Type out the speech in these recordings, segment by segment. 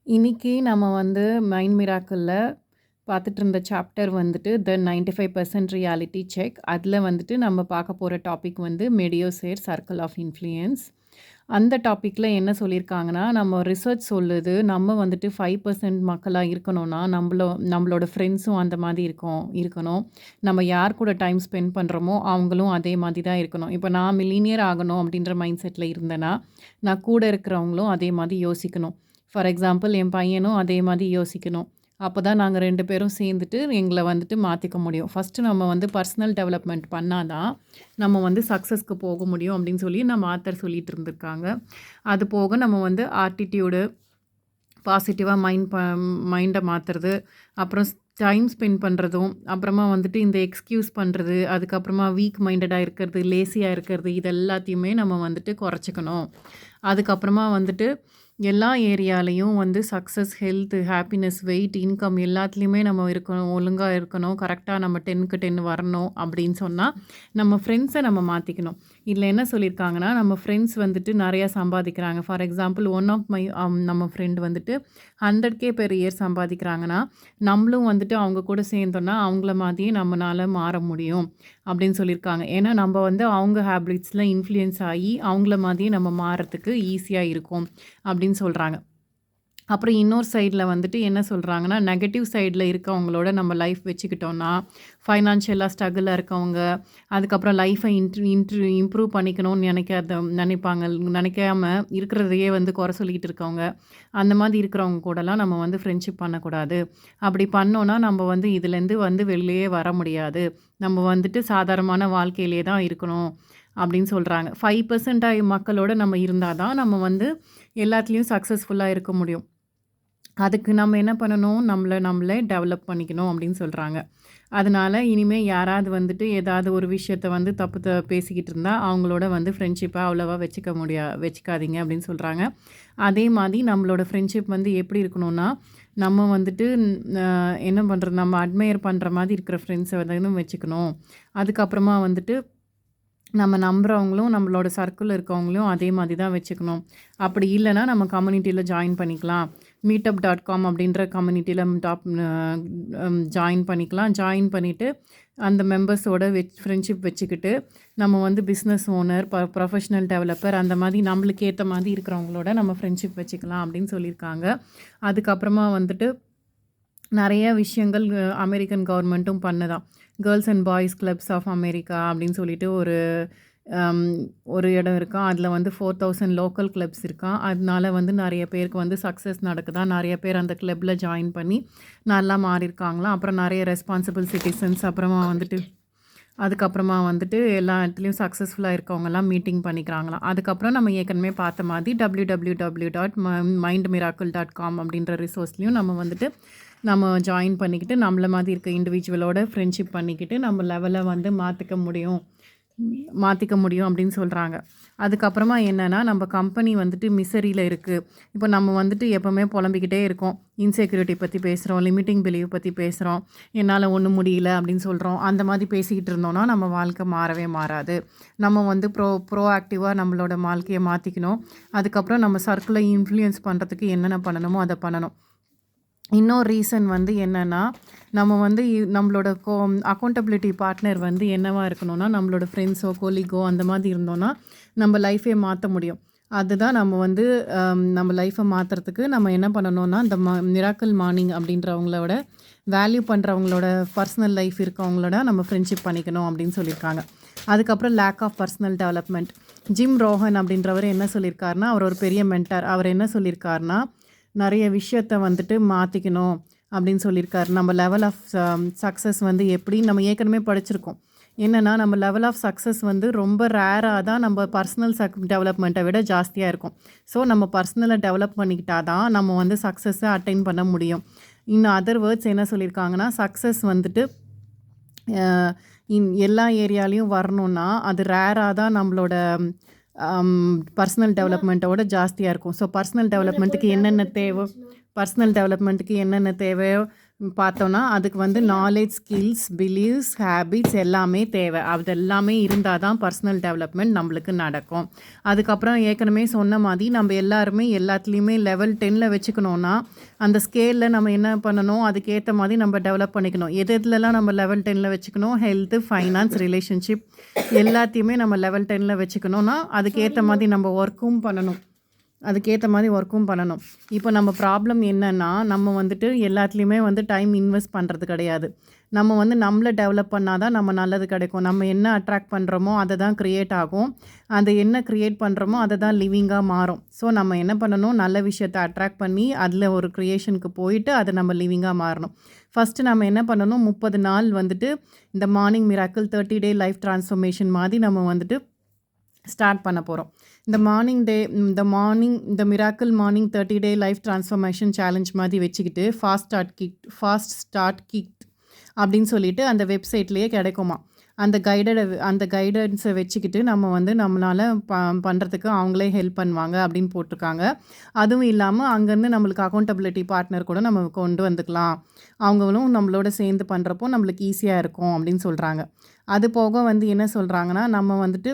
இன்னைக்கு நம்ம வந்து மைண்ட் மிராக்கிள்ல பார்த்துட்டு இருந்த சாப்டர் வந்துட்டு த 95% ரியாலிட்டி செக். அதில் வந்துட்டு நம்ம பார்க்க போகிற டாபிக் வந்து மெடியோசேர் சர்க்கிள் ஆஃப் இன்ஃப்ளூயன்ஸ். அந்த டாப்பிக்கில் என்ன சொல்லியிருக்காங்கன்னா, நம்ம ரிசர்ச் சொல்லுது நம்ம வந்துட்டு 5% மக்களாக இருக்கணும்னா நம்மளோட ஃப்ரெண்ட்ஸும் அந்த மாதிரி இருக்கணும். நம்ம யார் கூட டைம் ஸ்பெண்ட் பண்ணுறோமோ அவங்களும் அதே மாதிரி தான் இருக்கணும். இப்போ நான் மில்லினியர் ஆகணும் அப்படின்ற மைண்ட் செட்டில் இருந்தேன்னா, நான் கூட இருக்கிறவங்களும் அதே மாதிரி யோசிக்கணும். ஃபார் எக்ஸாம்பிள் என் பையனும் அதே மாதிரி யோசிக்கணும். அப்போ தான் நாங்கள் 2 பேரும் சேர்ந்துட்டு எங்களை வந்துட்டு மாற்றிக்க முடியும். ஃபஸ்ட்டு நம்ம வந்து பர்சனல் டெவலப்மெண்ட் பண்ணால் தான் நம்ம வந்து சக்ஸஸ்க்கு போக முடியும் அப்படின்னு சொல்லி நம்ம ஆத்தர் சொல்லிட்டு இருந்திருக்காங்க. அது போக நம்ம வந்து ஆட்டிடியூடு பாசிட்டிவாக மைண்டை மாற்றுறது, அப்புறம் டைம் ஸ்பெண்ட் பண்ணுறதும், அப்புறமா வந்துட்டு இந்த எக்ஸ்கியூஸ் பண்ணுறது, அதுக்கப்புறமா வீக் மைண்டடாக இருக்கிறது, லேசியாக இருக்கிறது, இது எல்லாத்தையுமே நம்ம வந்துட்டு குறைச்சிக்கணும். அதுக்கப்புறமா வந்துட்டு எல்லா ஏரியாலையும் வந்து success, health, happiness, weight, income எல்லாத்துலேயுமே நம்ம இருக்கணும், ஒழுங்காக இருக்கணும், கரெக்டாக நம்ம 10க்கு 10 வரணும் அப்படின்னு சொன்னால் நம்ம ஃப்ரெண்ட்ஸை நம்ம மாற்றிக்கணும். இதில் என்ன சொல்லியிருக்காங்கன்னா, நம்ம ஃப்ரெண்ட்ஸ் வந்துட்டு நிறையா சம்பாதிக்கிறாங்க. For example one of my நம்ம ஃப்ரெண்ட் வந்துட்டு 100K பெர் இயர் சம்பாதிக்கிறாங்கன்னா, நம்மளும் வந்துட்டு அவங்க கூட சேர்ந்தோன்னா அவங்கள மாதிரியே நம்மளால் மாற முடியும் அப்படின்னு சொல்லியிருக்காங்க. ஏன்னா நம்ம வந்து அவங்க ஹேபிட்ஸில் இன்ஃப்ளூயன்ஸ் ஆகி அவங்கள மாதிரியே நம்ம மாறத்துக்கு ஈஸியாக இருக்கும் அப்படின்னு சொல்கிறாங்க. அப்புறம் இன்னொரு சைடில் வந்துட்டு என்ன சொல்கிறாங்கன்னா, நெகட்டிவ் சைடில் இருக்கவங்களோட நம்ம லைஃப் வச்சுக்கிட்டோன்னா, ஃபைனான்ஷியலாக ஸ்ட்ரகிளாக இருக்கவங்க, அதுக்கப்புறம் லைஃப்பை இம்ப்ரூவ் பண்ணிக்கணும்னு நினைக்காம இருக்கிறதையே வந்து குறை சொல்லிக்கிட்டு இருக்கவங்க, அந்த மாதிரி இருக்கிறவங்க கூடலாம் நம்ம வந்து ஃப்ரெண்ட்ஷிப் பண்ணக்கூடாது. அப்படி பண்ணோன்னா நம்ம வந்து இதுலேருந்து வந்து வெளியே வர முடியாது. நம்ம வந்துட்டு சாதாரணமான வாழ்க்கையிலே தான் இருக்கணும் அப்படின்னு சொல்கிறாங்க. 5% மக்களோட நம்ம இருந்தால் தான் நம்ம வந்து எல்லாத்துலேயும் சக்ஸஸ்ஃபுல்லாக இருக்க முடியும். அதுக்கு நம்ம என்ன பண்ணணும், நம்மளே டெவலப் பண்ணிக்கணும் அப்படின்னு சொல்கிறாங்க. அதனால் இனிமேல் யாராவது வந்துட்டு ஏதாவது ஒரு விஷயத்த வந்து தப்பு பேசிக்கிட்டு இருந்தால் அவங்களோட வந்து ஃப்ரெண்ட்ஷிப்பை அவ்வளோவா வச்சுக்காதீங்க அப்படின்னு சொல்கிறாங்க. அதே மாதிரி நம்மளோட ஃப்ரெண்ட்ஷிப் வந்து எப்படி இருக்கணும்னா, நம்ம வந்துட்டு என்ன பண்ணுறது, நம்ம அட்மையர் பண்ணுற மாதிரி இருக்கிற ஃப்ரெண்ட்ஸை வந்து வச்சுக்கணும். அதுக்கப்புறமா வந்துட்டு நம்ம நம்புகிறவங்களும் நம்மளோட சர்க்கிளில் இருக்கவங்களையும் அதே மாதிரி தான் வச்சுக்கணும். அப்படி இல்லைன்னா நம்ம கம்யூனிட்டியில் ஜாயின் பண்ணிக்கலாம். meetup.com அப்படின்ற கம்யூனிட்டியில் ஜாயின் பண்ணிக்கலாம். ஜாயின் பண்ணிவிட்டு அந்த மெம்பர்ஸோட ஃப்ரெண்ட்ஷிப் வச்சுக்கிட்டு நம்ம வந்து பிஸ்னஸ் ஓனர், ப்ரொஃபஷ்னல் டெவலப்பர் அந்த மாதிரி நம்மளுக்கு ஏற்ற மாதிரி இருக்கிறவங்களோட நம்ம ஃப்ரெண்ட்ஷிப் வச்சுக்கலாம் அப்படின்னு சொல்லியிருக்காங்க. அதுக்கப்புறமா வந்துட்டு நிறைய விஷயங்கள் அமெரிக்கன் கவர்மெண்ட்டும் பண்ணுதான். Girls and boys clubs of America அப்படின்னு சொல்லிட்டு ஒரு இடம் இருக்கான். அதில் வந்து 4000 லோக்கல் கிளப்ஸ் இருக்கான். அதனால வந்து நிறைய பேருக்கு வந்து சக்ஸஸ் நடக்குதான். நிறைய பேர் அந்த கிளப்பில் ஜாயின் பண்ணி நல்லா மாறியிருக்காங்களாம். அப்புறம் நிறைய ரெஸ்பான்சிபிள் சிட்டிசன்ஸ், அதுக்கப்புறமா வந்துட்டு எல்லா இடத்துலையும் சக்ஸஸ்ஃபுல்லாக இருக்கவங்கெல்லாம் மீட்டிங் பண்ணிக்கிறாங்களாம். அதுக்கப்புறம் நம்ம ஏற்கனவே பார்த்த மாதிரி www.mindmiracle.com அப்படின்ற ரிசோர்ஸ்லையும் நம்ம வந்துட்டு நம்ம ஜாயின் பண்ணிக்கிட்டு நம்மள மாதிரி இருக்க இண்டிவிஜுவலோட ஃப்ரெண்ட்ஷிப் பண்ணிக்கிட்டு நம்ம லெவலை வந்து மாற்றிக்க முடியும் அப்படின்னு சொல்கிறாங்க. அதுக்கப்புறமா என்னென்னா, நம்ம கம்பெனி வந்துட்டு மிசரியில் இருக்குது. இப்போ நம்ம வந்துட்டு எப்போவுமே புலம்பிக்கிட்டே இருக்கோம். இன்செக்யூரிட்டி பற்றி பேசுகிறோம், லிமிட்டிங் பிலீவ் பற்றி பேசுகிறோம், என்னால் ஒன்றும் முடியல அப்படின்னு சொல்கிறோம். அந்த மாதிரி பேசிக்கிட்டு இருந்தோன்னா நம்ம வாழ்க்கை மாறவே மாறாது. நம்ம வந்து ப்ரோஆக்டிவாக நம்மளோட வாழ்க்கையை மாற்றிக்கணும். அதுக்கப்புறம் நம்ம சர்க்கிளை இன்ஃப்ளூயன்ஸ் பண்ணுறதுக்கு என்னென்ன பண்ணணுமோ அதை பண்ணணும். இன்னொரு ரீசன் வந்து என்னென்னா, நம்ம வந்து நம்மளோட அக்கௌண்டபிலிட்டி பார்ட்னர் வந்து என்னவாக இருக்கணும்னா, நம்மளோட ஃப்ரெண்ட்ஸோ கொலீகோ அந்த மாதிரி இருந்தோன்னா நம்ம லைஃபே மாற்ற முடியும். அதுதான் நம்ம வந்து நம்ம லைஃப்பை மாற்றுறதுக்கு நம்ம என்ன பண்ணணும்னா, இந்த மிராக்கிள் மார்னிங் அப்படின்றவங்களோட வேல்யூ பண்ணுறவங்களோட பர்சனல் லைஃப் இருக்கவங்களோட நம்ம ஃப்ரெண்ட்ஷிப் பண்ணிக்கணும் அப்படின்னு சொல்லியிருக்காங்க. அதுக்கப்புறம் lack of personal development. Jim Rohn அப்படின்றவர் என்ன சொல்லியிருக்காருனா, அவர் ஒரு பெரிய மென்டார். அவர் என்ன சொல்லியிருக்காருனா, நிறைய விஷயத்த வந்துட்டு மாற்றிக்கணும் அப்படின்னு சொல்லியிருக்காரு. நம்ம லெவல் ஆஃப் சக்ஸஸ் வந்து எப்படி நம்ம ஏற்கனவே படிச்சிருக்கோம். என்னென்னா, நம்ம லெவல் ஆஃப் சக்ஸஸ் வந்து ரொம்ப ரேராக தான் நம்ம பர்சனல் டெவலப்மெண்ட்டை விட ஜாஸ்தியாக இருக்கும். ஸோ நம்ம பர்சனலை டெவலப் பண்ணிக்கிட்டால் தான் நம்ம வந்து சக்ஸஸை அட்டைன் பண்ண முடியும். இன்னும் அதர் வேர்ட்ஸ் என்ன சொல்லியிருக்காங்கன்னா, சக்ஸஸ் வந்துட்டு எல்லா ஏரியாலையும் வரணுன்னா அது ரேராக தான் நம்மளோட பர்சனல் டெவலப்மெண்ட்டோட ஜாஸ்தியாக இருக்கும். ஸோ பர்சனல் டெவலப்மெண்ட்டுக்கு என்னென்ன தேவையோ பார்த்தோன்னா அதுக்கு வந்து நாலேஜ், ஸ்கில்ஸ், பிலீவ்ஸ், ஹேபிட்ஸ் எல்லாமே தேவை. அது எல்லாமே இருந்தால் தான் பர்சனல் டெவலப்மெண்ட் நம்மளுக்கு நடக்கும். அதுக்கப்புறம் ஏற்கனவே சொன்ன மாதிரி நம்ம எல்லாருமே எல்லாத்துலேயுமே லெவல் 10ல் வச்சுக்கணுன்னா அந்த ஸ்கேலில் நம்ம என்ன பண்ணணும், அதுக்கேற்ற மாதிரி நம்ம டெவலப் பண்ணிக்கணும். எதுலலாம் நம்ம லெவல் 10ல் வச்சுக்கணும், ஹெல்த்து, ஃபைனான்ஸ், ரிலேஷன்ஷிப் எல்லாத்தையுமே நம்ம லெவல் 10ல் வச்சுக்கணுன்னா அதுக்கேற்ற மாதிரி நம்ம ஒர்க்கும் பண்ணணும். இப்போ நம்ம ப்ராப்ளம் என்னென்னா, நம்ம வந்துட்டு எல்லாத்துலேயுமே வந்து டைம் இன்வெஸ்ட் பண்ணுறது கிடையாது. நம்ம வந்து நம்மளை டெவலப் பண்ணால் தான் நம்ம நல்லது கிடைக்கும். நம்ம என்ன அட்ராக்ட் பண்ணுறோமோ அதை தான் க்ரியேட் ஆகும். அதை என்ன க்ரியேட் பண்ணுறோமோ அதை தான் லிவிங்காக மாறும். ஸோ நம்ம என்ன பண்ணணும், நல்ல விஷயத்தை அட்ராக்ட் பண்ணி அதில் ஒரு க்ரியேஷனுக்கு போயிட்டு அதை நம்ம லிவிங்காக மாறணும். ஃபஸ்ட்டு நம்ம என்ன பண்ணணும், 30 நாள் வந்துட்டு இந்த morning miracle 30 day life transformation மாதிரி நம்ம வந்துட்டு ஸ்டார்ட் பண்ண போகிறோம். இந்த miracle morning 30 day life transformation challenge மாதிரி வச்சுக்கிட்டு ஃபாஸ்ட் ஸ்டார்ட் கிட் அப்படின்னு சொல்லிட்டு அந்த வெப்சைட்லேயே கிடைக்குமா. அந்த கைடன்ஸை வச்சுக்கிட்டு நம்ம வந்து நம்மளால் பண்ணுறதுக்கு அவங்களே ஹெல்ப் பண்ணுவாங்க அப்படின்னு போட்டிருக்காங்க. அதுவும் இல்லாமல் அங்கேருந்து நம்மளுக்கு அக்கௌண்டபிலிட்டி பார்ட்னர் கூட நம்ம கொண்டு வந்துக்கலாம். அவங்களும் நம்மளோட சேர்ந்து பண்ணுறப்போ நம்மளுக்கு ஈஸியாக இருக்கும் அப்படின்னு சொல்கிறாங்க. அது போக வந்து என்ன சொல்கிறாங்கன்னா, நம்ம வந்துட்டு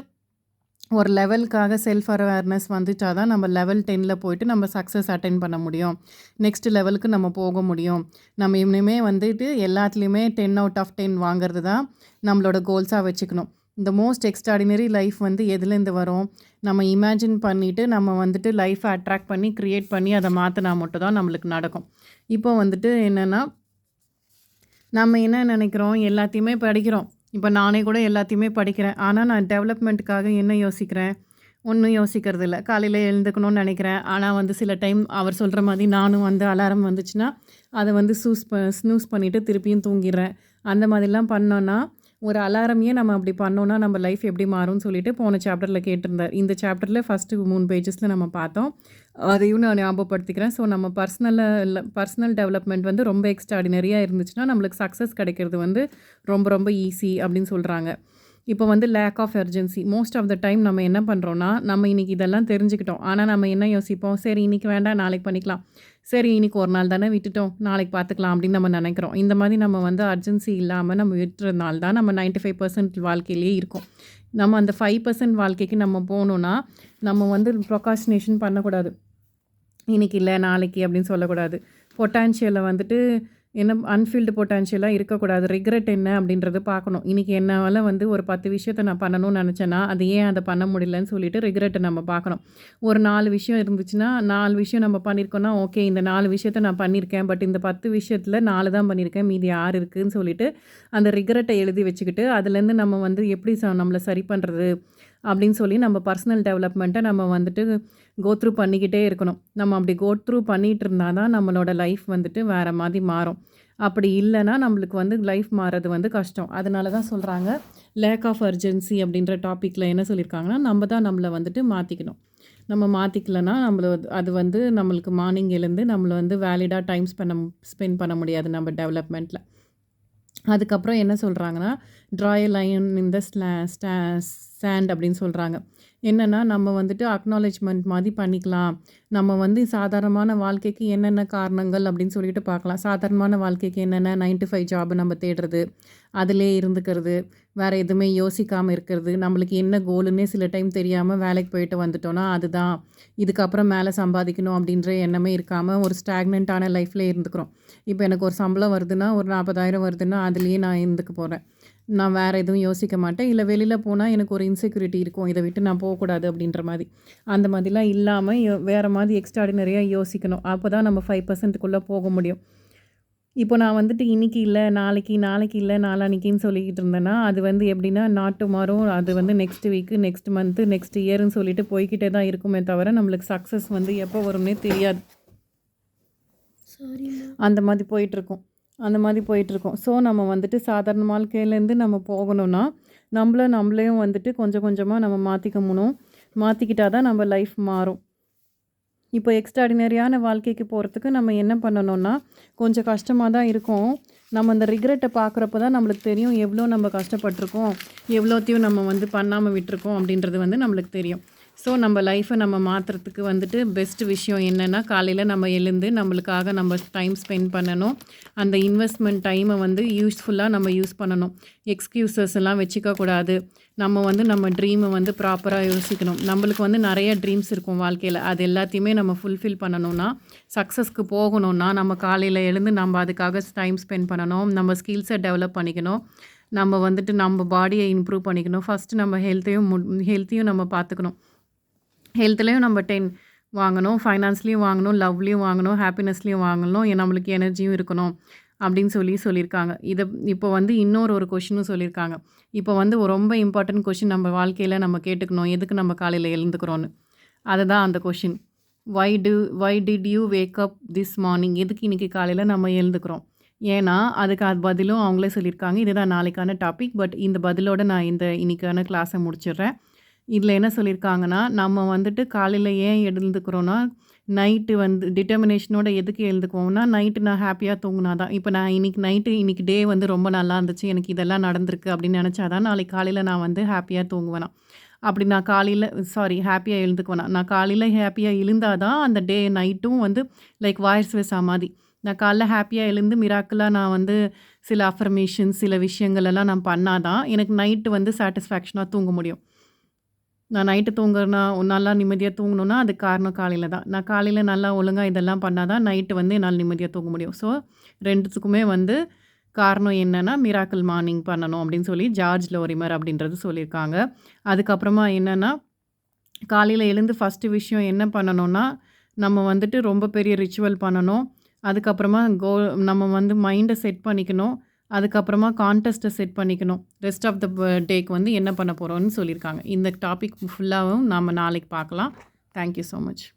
ஒரு லெவலுக்காக செல்ஃப் அவேர்னஸ் வந்துட்டா தான் நம்ம லெவல் 10ல் போயிட்டு நம்ம சக்ஸஸ் அட்டைன் பண்ண முடியும். நெக்ஸ்ட் லெவலுக்கு நம்ம போக முடியும். நம்ம இனிமே வந்துட்டு எல்லாத்துலேயுமே 10 அவுட் ஆஃப் 10 வாங்குறது தான் நம்மளோட கோல்ஸாக வச்சுக்கணும். இந்த மோஸ்ட் எக்ஸ்ட்ராடினரி லைஃப் வந்து எதுலேருந்து வரும், நம்ம இமேஜின் பண்ணிவிட்டு நம்ம வந்துட்டு லைஃப்பை அட்ராக்ட் பண்ணி க்ரியேட் பண்ணி அதை மாற்றினா மட்டும் தான் நம்மளுக்கு நடக்கும். இப்போ வந்துட்டு என்னென்னா, நம்ம என்ன நினைக்கிறோம், எல்லாத்தையுமே படிக்கிறோம். இப்போ நானே கூட எல்லாத்தையுமே படிக்கிறேன். ஆனால் நான் டெவலப்மெண்ட்டுக்காக என்ன யோசிக்கிறேன், ஒன்றும் யோசிக்கிறது இல்லை. காலையில் எழுந்துக்கணும்னு நினைக்கிறேன். ஆனால் வந்து சில டைம் அவர் சொல்கிற மாதிரி நானும் வந்து அலாரம் வந்துச்சுன்னா அதை வந்து ஸ்னூஸ் பண்ணிவிட்டு திருப்பியும் தூங்கிடுறேன். அந்த மாதிரிலாம் பண்ணோன்னா, ஒரு அலாரமையே நம்ம அப்படி பண்ணோன்னா நம்ம லைஃப் எப்படி மாறும்னு சொல்லிட்டு போன சாப்டரில் கேட்டிருந்தார். இந்த சாப்டரில் ஃபஸ்ட்டு 3 பேஜஸில் நம்ம பார்த்தோம். அதையும் நான் ஞாபகப்படுத்திக்கிறேன். ஸோ நம்ம பர்சனல் டெவலப்மெண்ட் வந்து ரொம்ப எக்ஸ்ட்ராடினரியாக இருந்துச்சுன்னா நம்மளுக்கு சக்ஸஸ் கிடைக்கிறது வந்து ரொம்ப ரொம்ப ஈஸி அப்படின்னு சொல்கிறாங்க. இப்போ வந்து lack of urgency. Most of the time நம்ம என்ன பண்ணுறோன்னா, நம்ம இன்றைக்கி இதெல்லாம் தெரிஞ்சுக்கிட்டோம். ஆனால் நம்ம என்ன யோசிப்போம், சரி இன்றைக்கி வேண்டாம் நாளைக்கு பண்ணிக்கலாம், சரி இன்றைக்கி ஒரு நாள் தானே விட்டுட்டோம் நாளைக்கு பார்த்துக்கலாம் அப்படின்னு நம்ம நினைக்கிறோம். இந்த மாதிரி நம்ம வந்து அர்ஜென்சி இல்லாமல் நம்ம விட்டுறதுனால தான் நம்ம 95% வாழ்க்கையிலேயே இருக்கோம். நம்ம அந்த 5% வாழ்க்கைக்கு நம்ம போகணுன்னா நம்ம வந்து ப்ரொகாஸ்டினேஷன் பண்ணக்கூடாது. இன்றைக்கி இல்லை நாளைக்கு அப்படின்னு சொல்லக்கூடாது. பொட்டான்ஷியலை வந்துட்டு என்ன அன்ஃபில்டு பொட்டான்ஷியலாக இருக்கக்கூடாது. ரிக்ரெட் என்ன அப்படின்றது பார்க்கணும். இன்றைக்கி என்னால் வந்து ஒரு 10 விஷயத்த நான் பண்ணணும்னு நினச்சேன்னா அது ஏன் அதை பண்ண முடியலன்னு சொல்லிட்டு ரிக்ரெட்டை நம்ம பார்க்கணும். ஒரு 4 விஷயம் இருந்துச்சுன்னா 4 விஷயம் நம்ம பண்ணியிருக்கோன்னா ஓகே இந்த 4 விஷயத்த நான் பண்ணியிருக்கேன், பட் இந்த 10 விஷயத்தில் 4 தான் பண்ணியிருக்கேன், மீதி 6 இருக்குதுன்னு சொல்லிட்டு அந்த ரிக்ரெட்டை எழுதி வச்சுக்கிட்டு அதுலேருந்து நம்ம வந்து எப்படி நம்மளை சரி பண்ணுறது அப்படின்னு சொல்லி நம்ம பர்சனல் டெவலப்மெண்ட்டை நம்ம வந்துட்டு கோத்ரூ பண்ணிக்கிட்டே இருக்கணும். நம்ம அப்படி கோத்ரூ பண்ணிகிட்டு இருந்தால் தான் நம்மளோட லைஃப் வந்துட்டு வேறு மாதிரி மாறும். அப்படி இல்லைன்னா நம்மளுக்கு வந்து லைஃப் மாறது வந்து கஷ்டம். அதனால தான் சொல்கிறாங்க லேக் ஆஃப் அர்ஜென்சி அப்படின்ற டாப்பிக்கில் என்ன சொல்லியிருக்காங்கன்னா, நம்ம தான் நம்மளை வந்துட்டு மாற்றிக்கணும். நம்ம மாற்றிக்கலன்னா அது வந்து நம்மளுக்கு மார்னிங் எழுந்து நம்மளை வந்து வேலிடாக டைம் ஸ்பெண்ட் பண்ண முடியாது நம்ம டெவலப்மெண்ட்டில். அதுக்கப்புறம் என்ன சொல்கிறாங்கன்னா, draw a line in the sand அப்படின்னு சொல்கிறாங்க. என்னென்னா நம்ம வந்துட்டு அக்னாலேஜ்மெண்ட் மாதிரி பண்ணிக்கலாம். நம்ம வந்து சாதாரணமான வாழ்க்கைக்கு என்னென்ன காரணங்கள் அப்படின்னு சொல்லிட்டு பார்க்கலாம். சாதாரணமான வாழ்க்கைக்கு என்னென்ன 9 to 5 ஜாபை நம்ம தேடுறது, அதிலே இருந்துக்கிறது, வேறு எதுவுமே யோசிக்காமல் இருக்கிறது, நம்மளுக்கு என்ன கோலுன்னே சில டைம் தெரியாமல் வேலைக்கு போயிட்டு வந்துட்டோன்னா அதுதான் இதுக்கப்புறம் மேலே சம்பாதிக்கணும் அப்படின்ற எண்ணமே இருக்காமல் ஒரு ஸ்டாக்னண்ட்டான லைஃப்லேயே இருந்துக்கிறோம். இப்போ எனக்கு ஒரு சம்பளம் வருதுன்னா ஒரு 40,000 வருதுன்னா அதுலேயே நான் இருந்துக்க போகிறேன். நான் வேறு எதுவும் யோசிக்க மாட்டேன். இல்லை வெளியில் போனால் எனக்கு ஒரு இன்செக்யூரிட்டி இருக்கும், இதை விட்டு நான் போகக்கூடாது அப்படின்ற மாதிரி. அந்த மாதிரிலாம் இல்லாமல் வேறு மாதிரி எக்ஸ்ட்ராடினரியாக யோசிக்கணும். அப்போ தான் நம்ம 5%க்குள்ளே போக முடியும். இப்போ நான் வந்துட்டு இன்றைக்கி இல்லை நாளைக்கு இல்லை நாளான்னைக்குன்னு சொல்லிக்கிட்டு இருந்தேன்னா அது வந்து எப்படின்னா நாட் டுமாரோ, அது வந்து next week, next month, next இயர்னு சொல்லிட்டு போய்கிட்டே தான் இருக்குமே தவிர நம்மளுக்கு சக்ஸஸ் வந்து எப்போ வரும்னே தெரியாது. அந்த மாதிரி போயிட்டுருக்கோம். ஸோ நம்ம வந்துட்டு சாதாரண வாழ்க்கையிலேருந்து நம்ம போகணுன்னா நம்மளையும் வந்துட்டு கொஞ்சம் கொஞ்சமாக நம்ம மாற்றிக்கிட்டால் தான் நம்ம லைஃப் மாறும். இப்போ எக்ஸ்ட்ராடினரியான வாழ்க்கைக்கு போகிறதுக்கு நம்ம என்ன பண்ணணும்னா, கொஞ்சம் கஷ்டமாக தான் இருக்கும். நம்ம அந்த ரிக்ரெட்டை பார்க்குறப்ப தான் நம்மளுக்கு தெரியும் எவ்வளோ நம்ம கஷ்டப்பட்டிருக்கோம், எவ்வளோத்தையும் நம்ம வந்து பண்ணாமல் விட்டுருக்கோம் அப்படின்றது வந்து நம்மளுக்கு தெரியும். ஸோ நம்ம லைஃப்பை நம்ம மாற்றுறதுக்கு வந்துட்டு பெஸ்ட் விஷயம் என்னென்னா காலையில் நம்ம எழுந்து நம்மளுக்காக நம்ம டைம் ஸ்பெண்ட் பண்ணணும். அந்த இன்வெஸ்ட்மெண்ட் டைமை வந்து யூஸ்ஃபுல்லாக நம்ம யூஸ் பண்ணணும். எக்ஸ்கியூசஸ் எல்லாம் வச்சுக்கக்கூடாது. நம்ம வந்து நம்ம ட்ரீமை வந்து ப்ராப்பராக யோசிக்கணும். நம்மளுக்கு வந்து நிறைய ட்ரீம்ஸ் இருக்கும் வாழ்க்கையில். அது எல்லாத்தையுமே நம்ம ஃபுல்ஃபில் பண்ணணும்னா, சக்ஸஸ்க்கு போகணும்னா நம்ம காலையில் எழுந்து நம்ம அதுக்காக டைம் ஸ்பெண்ட் பண்ணணும். நம்ம ஸ்கில்ஸை டெவலப் பண்ணிக்கணும். நம்ம வந்துட்டு நம்ம பாடியை இம்ப்ரூவ் பண்ணிக்கணும். ஃபஸ்ட்டு நம்ம ஹெல்த்தையும் நம்ம பார்த்துக்கணும். ஹெல்த்லேயும் நம்ம வாங்கணும், ஃபைனான்ஸ்லேயும் வாங்கணும், லவ்லேயும் வாங்கணும், ஹாப்பினஸ்லேயும் வாங்கணும், நம்மளுக்கு எனர்ஜியும் இருக்கணும் அப்படின்னு சொல்லியிருக்காங்க. இப்போ வந்து இன்னொரு கொஷினும் சொல்லியிருக்காங்க. இப்போ வந்து ரொம்ப இம்பார்ட்டன்ட் கொஷின் நம்ம வாழ்க்கையில் நம்ம கேட்டுக்கணும், எதுக்கு நம்ம காலையில் எழுந்துக்கிறோன்னு. அதுதான் அந்த question. Why did you wake up this morning? எதுக்கு இன்றைக்கி காலையில் நம்ம எழுந்துக்கிறோம்? ஏன்னா அதுக்கு பதிலும் அவங்களே சொல்லியிருக்காங்க. இதுதான் நாளைக்கான டாபிக். பட் இந்த பதிலோடு நான் இன்னைக்கான கிளாஸை முடிச்சிடுறேன். இதில் என்ன சொல்லியிருக்காங்கன்னா, நம்ம வந்துட்டு காலையில் ஏன் எழுந்துக்கிறோன்னா, நைட்டு வந்து டிட்டர்மினேஷனோட எதுக்கு எழுந்துக்குவோம்னா, நைட்டு நான் ஹாப்பியாக தூங்கினா தான். இப்போ நான் இன்னைக்கு டே வந்து ரொம்ப நல்லா இருந்துச்சு, எனக்கு இதெல்லாம் நடந்திருக்கு அப்படின்னு நினச்சா தான் நாளைக்கு காலையில் நான் வந்து ஹாப்பியாக தூங்குவேனா. அப்படி நான் ஹாப்பியாக எழுந்துக்குவேனா. நான் காலையில் ஹாப்பியாக எழுந்தால் தான் அந்த டே நைட்டும் வந்து லைக் வாய்ஸ் வெர்சா மாதிரி. நான் காலைல ஹாப்பியாக எழுந்து மிராக்கிளாக நான் வந்து சில அஃபர்மேஷன்ஸ், சில விஷயங்கள் எல்லாம் நான் பண்ணால் தான் எனக்கு நைட்டு வந்து சாட்டிஸ்ஃபேக்ஷனாக தூங்க முடியும். நான் நைட்டு நல்லா நிம்மதியாக தூங்கணுன்னா அதுக்கு காரணம் காலையில் தான். நான் காலையில் நல்லா ஒழுங்காக இதெல்லாம் பண்ணால் தான் நைட்டு வந்து என்னால் நிம்மதியாக தூங்க முடியும். ஸோ 2த்துக்குமே வந்து காரணம் என்னென்னா மிராக்கிள் மார்னிங் பண்ணணும் அப்படின்னு சொல்லி ஜார்ஜ் லோரிமர் அப்படின்றது சொல்லியிருக்காங்க. அதுக்கப்புறமா என்னென்னா, காலையில் எழுந்து ஃபஸ்ட்டு விஷயம் என்ன பண்ணணும்னா, நம்ம வந்துட்டு ரொம்ப பெரிய ரிச்சுவல் பண்ணணும். அதுக்கப்புறமா நம்ம வந்து மைண்டை செட் பண்ணிக்கணும். அதுக்கப்புறமா கான்டெஸ்ட்டை செட் பண்ணிக்கணும். ரெஸ்ட் ஆஃப் த டேக்கு வந்து என்ன பண்ண போகிறோம்னு சொல்லியிருக்காங்க. இந்த டாபிக் ஃபுல்லாகவும் நாம் நாளைக்கு பார்க்கலாம். Thank you so much.